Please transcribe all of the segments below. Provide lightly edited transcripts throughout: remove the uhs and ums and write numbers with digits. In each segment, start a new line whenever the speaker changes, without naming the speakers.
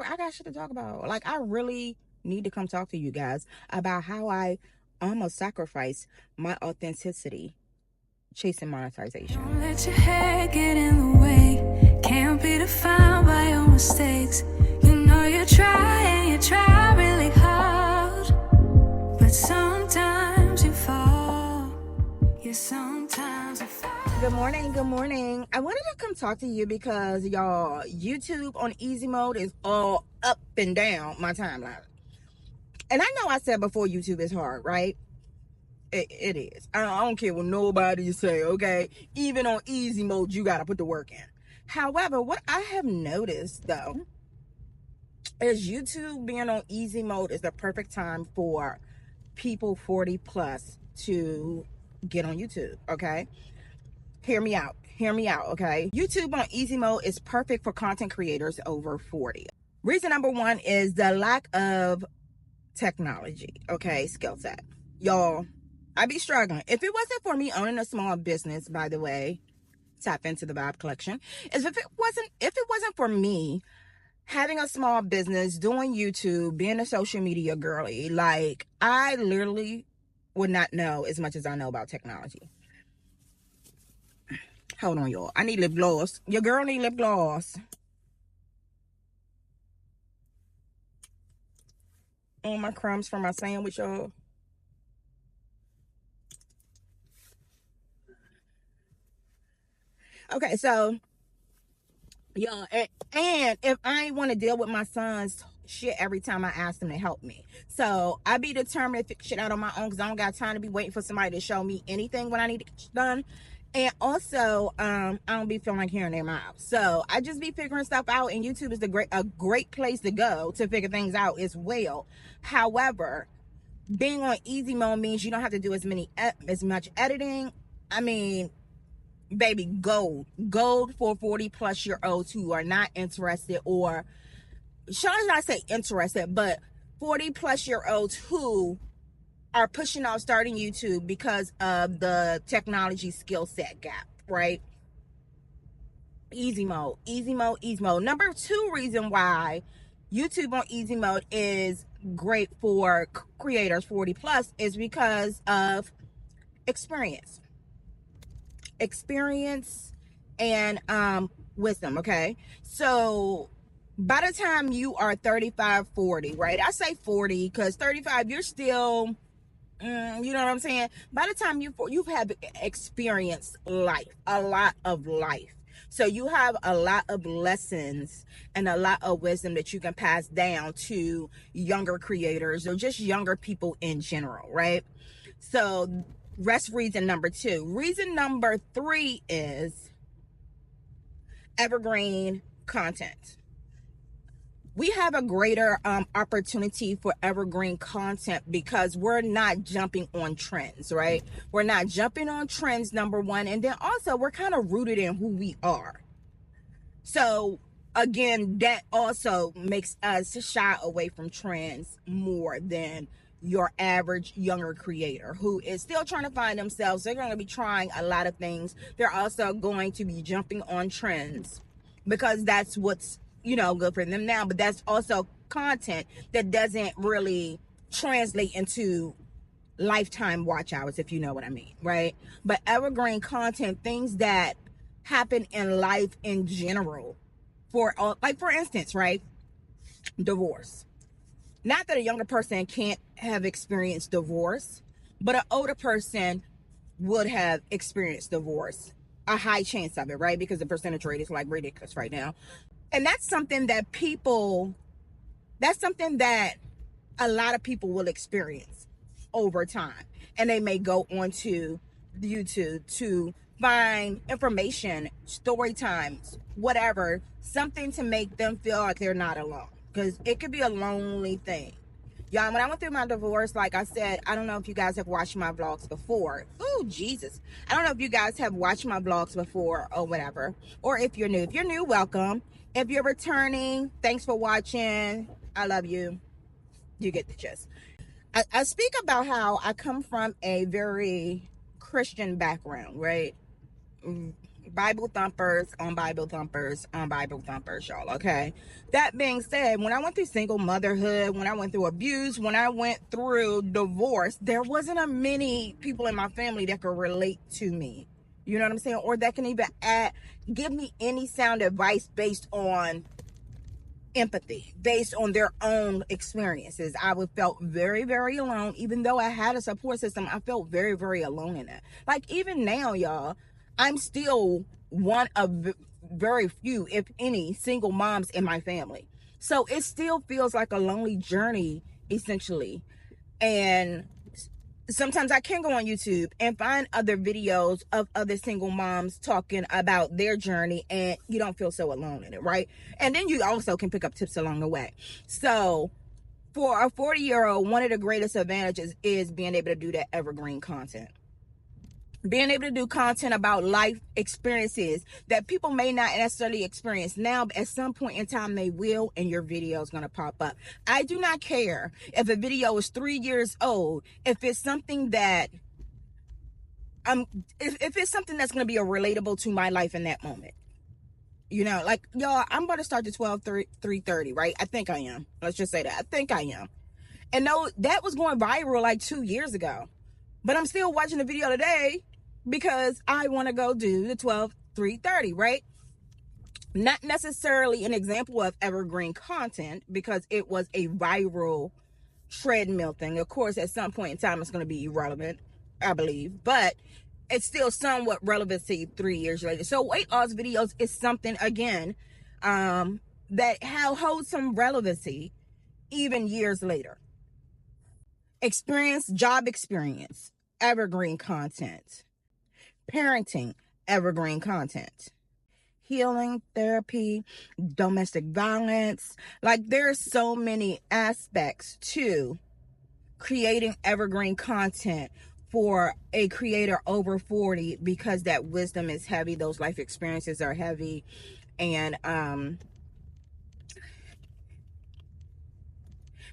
I got shit to talk about. Like, I really need to come talk to you guys about how I almost sacrificed my authenticity chasing monetization.
Don't let your hair get in the way. Can't be defined by your mistakes. You know you try really hard, but sometimes you fall. Yeah, sometimes you fall.
Good morning. I wanted to come talk to you because y'all, YouTube on easy mode is all up and down my timeline. And I know I said before, YouTube is hard, right? It is. I don't care what nobody say, okay? Even on easy mode, you gotta put the work in. However, what I have noticed though is YouTube being on easy mode is the perfect time for people 40 plus to get on YouTube, okay? Hear me out, okay? YouTube on easy mode is perfect for content creators over 40. Reason number one is the lack of technology, okay? Skill set. Y'all, I be struggling. If it wasn't for me owning a small business, by the way, tap into the Vibe Collection. If it wasn't for me having a small business, doing YouTube, being a social media girly, like, I literally would not know as much as I know about technology. Hold on, y'all. I need lip gloss. Your girl need lip gloss. Oh, my crumbs from my sandwich, y'all. Okay, so, y'all, and if I want to deal with my son's shit every time I ask him to help me. So, I be determined to fix shit out on my own because I don't got time to be waiting for somebody to show me anything when I need it done. And also, I don't be feeling like hearing their mouths. So I just be figuring stuff out, and YouTube is a great place to go to figure things out as well. However, being on easy mode means you don't have to do as much editing. I mean, baby, gold for 40 plus year olds who are not interested, or shall I not say interested, but 40 plus year olds who are pushing off starting YouTube because of the technology skill set gap, right? Easy mode. Number two reason why YouTube on easy mode is great for creators 40 plus is because of experience and wisdom, okay? So by the time you are 35, 40, right? I say 40 because 35, you're still, you know what I'm saying? By the time you've had experienced life, a lot of life. So you have a lot of lessons and a lot of wisdom that you can pass down to younger creators or just younger people in general, right? So that's reason number two. Reason number three is evergreen content. We have a greater opportunity for evergreen content because we're not jumping on trends, right? We're not jumping on trends, number one. And then also we're kind of rooted in who we are. So again, that also makes us shy away from trends more than your average younger creator who is still trying to find themselves. They're going to be trying a lot of things. They're also going to be jumping on trends because that's what's, good for them now. But that's also content that doesn't really translate into lifetime watch hours, if you know what I mean, right? But evergreen content, things that happen in life in general, for instance, right? Divorce. Not that a younger person can't have experienced divorce, but an older person would have experienced divorce. A high chance of it, right? Because the percentage rate is like ridiculous right now. And that's something that a lot of people will experience over time. And they may go onto YouTube to find information, story times, whatever, something to make them feel like they're not alone. Because it could be a lonely thing. Y'all, when I went through my divorce, like I said, I don't know if you guys have watched my vlogs before. Oh, Jesus. I don't know if you guys have watched my vlogs before or whatever. Or if you're new. If you're new, welcome. If you're returning, thanks for watching. I love you. You get the gist. I speak about how I come from a very Christian background, right? Bible thumpers on Bible thumpers on Bible thumpers, y'all. Okay. That being said, when I went through single motherhood, when I went through abuse, when I went through divorce, there wasn't a many people in my family that could relate to me. You know what I'm saying? Or that can even give me any sound advice based on empathy, based on their own experiences. I would felt very, very alone. Even though I had a support system, I felt very, very alone in that. Like even now, y'all, I'm still one of very few, if any, single moms in my family. So it still feels like a lonely journey, essentially. And sometimes I can go on YouTube and find other videos of other single moms talking about their journey, and you don't feel so alone in it, right? And then you also can pick up tips along the way. So for a 40-year-old, one of the greatest advantages is being able to do that evergreen content. Being able to do content about life experiences that people may not necessarily experience now, but at some point in time they will, and your video is going to pop up. I do not care if a video is 3 years old, if it's something that if it's something that's going to be relatable to my life in that moment. You know, like, y'all, I'm about to start the 12-3-30, right? I think I am. Let's just say that. I think I am. And no, that was going viral like 2 years ago. But I'm still watching the video today because I want to go do the 12-3-30, right? Not necessarily an example of evergreen content because it was a viral treadmill thing. Of course, at some point in time, it's going to be irrelevant, I believe. But it's still somewhat relevancy 3 years later. So weight loss videos is something, again, that holds some relevancy even years later. Job experience, evergreen content. Parenting, evergreen content. Healing, therapy, domestic violence. Like, there's so many aspects to creating evergreen content for a creator over 40, because that wisdom is heavy, those life experiences are heavy, and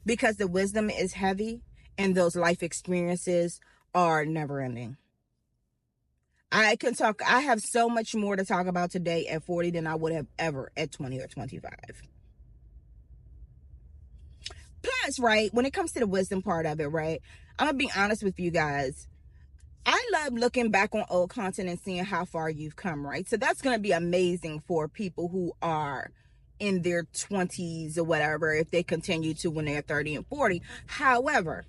because the wisdom is heavy and those life experiences are never ending. I have so much more to talk about today at 40 than I would have ever at 20 or 25. Plus, right, when it comes to the wisdom part of it, right, I'm gonna be honest with you guys. I love looking back on old content and seeing how far you've come, right? So that's going to be amazing for people who are in their 20s or whatever, if they continue to when they're 30 and 40. However,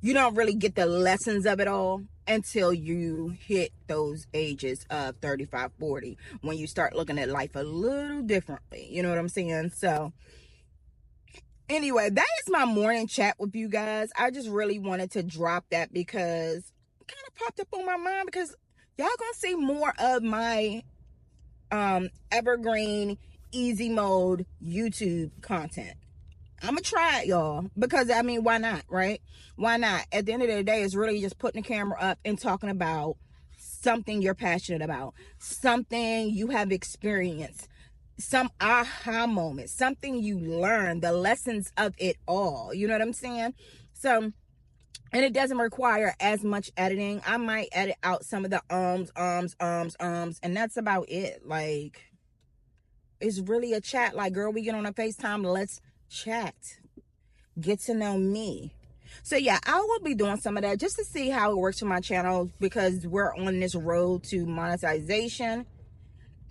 you don't really get the lessons of it all until you hit those ages of 35, 40, when you start looking at life a little differently. You know what I'm saying? So anyway, that is my morning chat with you guys. I just really wanted to drop that because it kind of popped up on my mind, because y'all gonna see more of my evergreen easy mode YouTube content. I'm gonna try it, y'all, because I mean, why not, right? Why not? At the end of the day, it's really just putting the camera up and talking about something you're passionate about, something you have experienced, some aha moment, something you learn, the lessons of it all. You know what I'm saying? So, and it doesn't require as much editing. I might edit out some of the and that's about it. Like, it's really a chat. Like, girl, we get on a FaceTime, let's chat, get to know me. So yeah, I will be doing some of that just to see how it works for my channel, because we're on this road to monetization,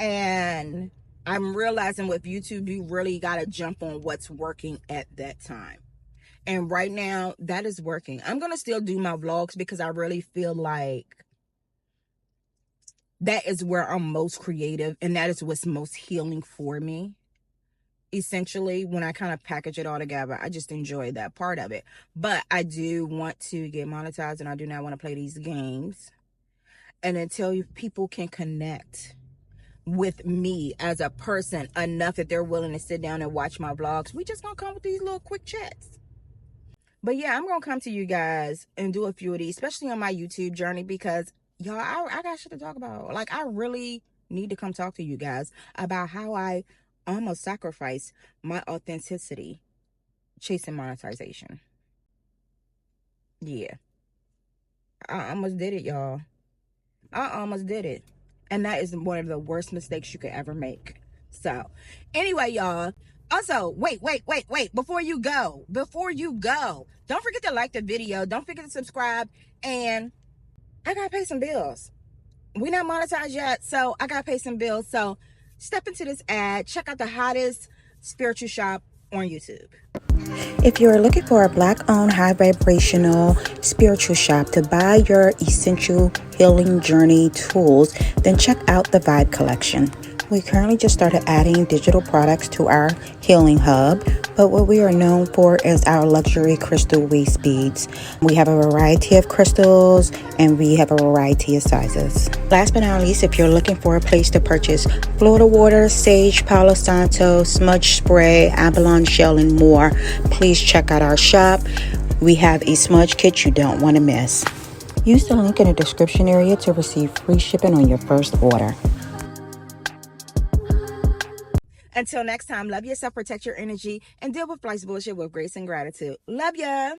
and I'm realizing with YouTube, you really got to jump on what's working at that time. And right now, that is working. I'm going to still do my vlogs because I really feel like that is where I'm most creative, and that is what's most healing for me. Essentially, when I kind of package it all together, I just enjoy that part of it. But I do want to get monetized, and I do not want to play these games. And until people can connect with me as a person enough that they're willing to sit down and watch my vlogs, we just gonna come with these little quick chats. But yeah, I'm gonna come to you guys and do a few of these, especially on my YouTube journey, because y'all, I got shit to talk about. Like, I really need to come talk to you guys about how I almost sacrifice my authenticity chasing monetization. Yeah, I almost did it, y'all. I almost did it. And that is one of the worst mistakes you could ever make. So anyway, y'all, also, wait, before you go, don't forget to like the video, don't forget to subscribe, and I gotta pay some bills. We're not monetized yet, so I gotta pay some bills. So step into this ad, check out the hottest spiritual shop on YouTube.
If you're looking for a Black-owned, high-vibrational spiritual shop to buy your essential healing journey tools, then check out the Vibe Collection. We currently just started adding digital products to our healing hub, but what we are known for is our luxury crystal waist beads. We have a variety of crystals and we have a variety of sizes. Last but not least, if you're looking for a place to purchase Florida water, sage, Palo Santo, smudge spray, abalone gel, and more, please check out our shop. We have a smudge kit you don't want to miss. Use the link in the description area to receive free shipping on your first order.
Until next time, love yourself, protect your energy, and deal with life's bullshit with grace and gratitude. Love ya.